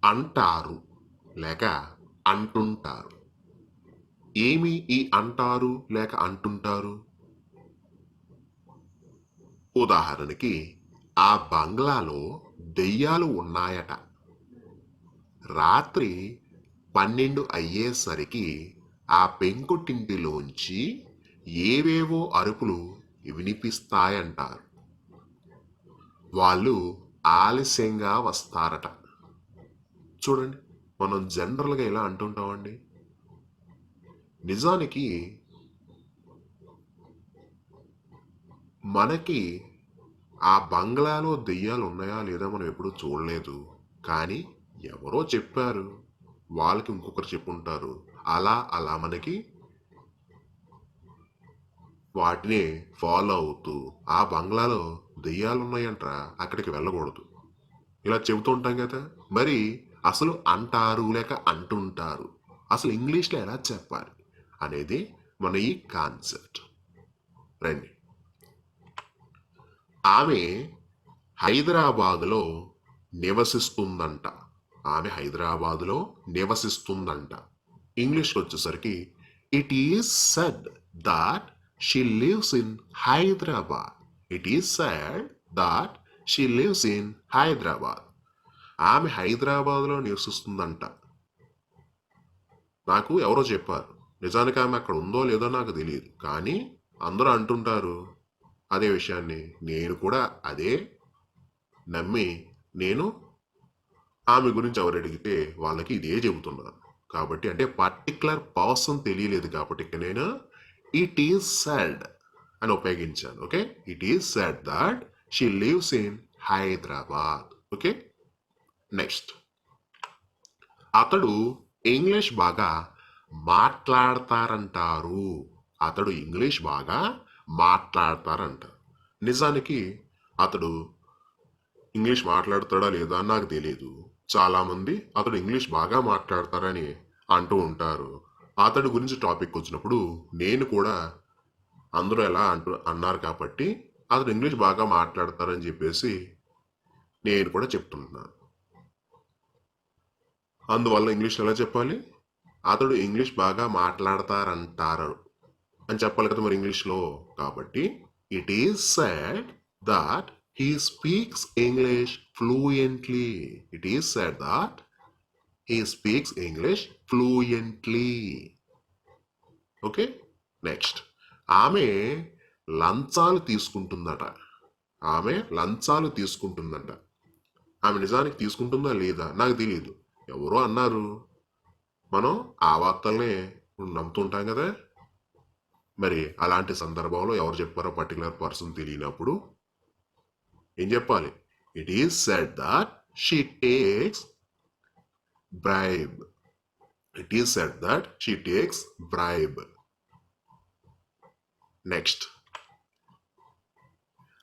అంటారు లేక అంటుంటారు. ఏమి ఈ అంటారు లేక అంటుంటారు? ఉదాహరణకి ఆ బంగ్లాలో దెయ్యాలు ఉన్నాయట. రాత్రి 12 అయ్యేసరికి ఆ పెంకుటింటిలోంచి ఏవేవో అరుపులు వినిపిస్తాయంటారు. వాళ్ళు ఆలస్యంగా వస్తారట. చూడండి, మనం జనరల్గా ఇలా అంటుంటామండి. నిజానికి మనకి ఆ బంగ్లాలో దెయ్యాలు ఉన్నాయా లేదా మనం ఎప్పుడూ చూడలేదు. కానీ ఎవరో చెప్పారు. వాళ్ళకి ఇంకొకరు చెప్పుంటారు. అలా అలా మనకి వాటిని ఫాలో అవుతూ ఆ బంగ్లాలో దెయ్యాలున్నాయంట్రా, అక్కడికి వెళ్ళకూడదు, ఇలా చెబుతూ ఉంటాం కదా. మరి అసలు అంటారు లేక అంటుంటారు అసలు ఇంగ్లీష్లో ఎలా చెప్పాలి అనేది మన ఈ కాన్సెప్ట్. రండి. ఆమె హైదరాబాదులో నివసిస్తుందంట. ఆమె హైదరాబాదులో నివసిస్తుందంట. ఇంగ్లీష్లో వచ్చేసరికి it is said that she lives in Hyderabad. It is said that she lives in Hyderabad. ఆమె హైదరాబాద్లో నివసిస్తుందంట. నాకు ఎవరో చెప్పారు. నిజానికి ఆమె అక్కడ ఉందో లేదో నాకు తెలియదు. కానీ అందరూ అంటుంటారు అదే విషయాన్ని. నేను కూడా అదే నమ్మి నేను ఆమె గురించి ఎవరు అడిగితే వాళ్ళకి ఇదే చెబుతున్నాను. కాబట్టి అంటే పర్టికులర్ పర్సన్ తెలియలేదు కాబట్టి ఇక్కడ నేను ఇట్ ఈస్ సెడ్ అని ఉపయోగించాను. Okay, it is said that she lives in Hyderabad. Okay, next. అతడు ఇంగ్లీష్ బాగా మాట్లాడతారంటారు. అతడు ఇంగ్లీష్ బాగా మాట్లాడతారంటారు. నిజానికి అతడు ఇంగ్లీష్ మాట్లాడతాడా లేదా అని నాకు తెలియదు. చాలామంది అతడు ఇంగ్లీష్ బాగా మాట్లాడతారని అంటూ ఉంటారు. అతడి గురించి టాపిక్ వచ్చినప్పుడు నేను కూడా అందరూ ఎలా అన్నారు కాబట్టి అతడు ఇంగ్లీష్ బాగా మాట్లాడతారని చెప్పేసి నేను కూడా చెప్తున్నాను. అందువల్ల ఇంగ్లీష్ ఎలా చెప్పాలి? అతడు ఇంగ్లీష్ బాగా మాట్లాడతారంటారు అని చెప్పాలి కదా మరి ఇంగ్లీష్లో. కాబట్టి it is said that he speaks English fluently. It is said that he speaks English fluently. Okay, next. ఆమె లంచాలు తీసుకుంటుందట. ఆమె లంచాలు తీసుకుంటుందంట. ఆమె నిజానికి తీసుకుంటుందా లేదా నాకు తెలియదు. ఎవరో అన్నారు. మనం ఆ వార్తల్నే నమ్ముతుంటాం కదా. మరి అలాంటి సందర్భంలో ఎవరు చెప్పారో పర్టికులర్ పర్సన్ తెలియనప్పుడు ఏం చెప్పాలి? It is said that she takes bribe. It is said that she takes bribe. Next.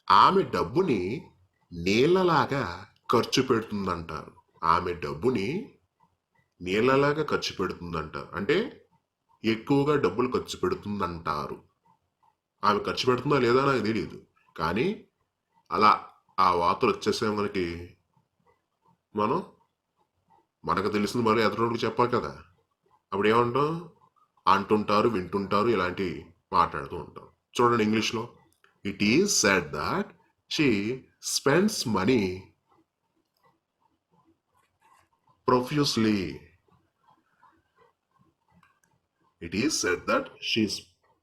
ఆమె డబ్బుని నీళ్ళలాగా ఖర్చు పెడుతుందంటారు. ఆమె డబ్బుని నీళ్ళలాగా ఖర్చు పెడుతుందంటారు. అంటే ఎక్కువగా డబ్బులు ఖర్చు పెడుతుందంటారు. ఆమె ఖర్చు పెడుతుందా లేదా నాకు తెలియదు. కానీ అలా ఆ వార్తలు వచ్చేసే మనకు తెలిసింది మరి ఎదురోడికి చెప్పాలి కదా. అప్పుడు ఏమంటాం? అంటుంటారు, వింటుంటారు, ఇలాంటివి మాట్లాడుతూ ఉంటాం. చూడండి ఇంగ్లీష్లో. It is said that she spends money profusely. It is said that she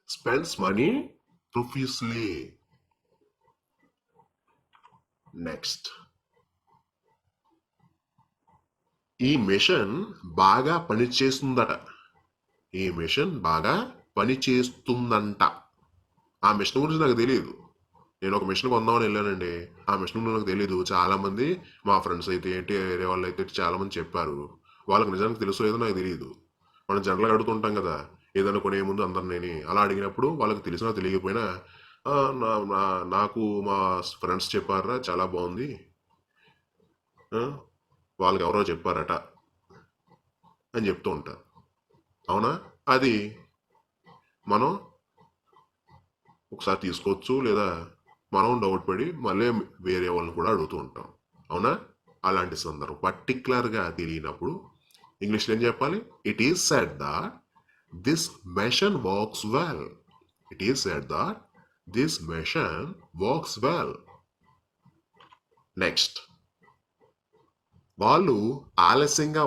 spends money profusely. Next. ఈ మిషన్ బాగా పనిచేస్తుందట. ఈ మిషన్ బాగా పనిచేస్తుందంట. ఆ మిషన్ గురించి నాకు తెలియదు. నేను ఒక మిషన్ కొందామని వెళ్ళానండి. ఆ మిషన్ గురించి నాకు తెలియదు. చాలామంది మా ఫ్రెండ్స్ అయితే ఏంటి, వేరే వాళ్ళు అయితే చాలామంది చెప్పారు. వాళ్ళకి నిజానికి తెలుసో లేదో నాకు తెలియదు. మనం జనరల్గా అడుగుతుంటాం కదా, ఏదైనా కొనే ముందు అందరినీ. అలా అడిగినప్పుడు వాళ్ళకి తెలిసినా తెలియకపోయినా నాకు మా ఫ్రెండ్స్ చెప్పారా చాలా బాగుంది, వాళ్ళకి ఎవరో చెప్పారట అని చెప్తూ ఉంటారు. అవునా? అది మనం ఒకసారి తీసుకోవచ్చు, లేదా మనం డౌట్ పడి మళ్ళీ వేరే వాళ్ళని కూడా అడుగుతూ ఉంటాం. అవునా? అలాంటి సందర్భం పర్టికులర్గా తెలియనప్పుడు ఇంగ్లీష్లో ఏం చెప్పాలి? It is said that this machine works well. It is said that this machine works well. Next, వాళ్ళు ఆలస్యంగా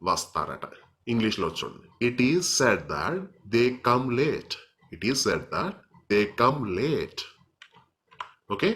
వస్తారట. ఇంగ్లీష్లో చూడండి. It is said that they come late. It is said that they come late. Okay,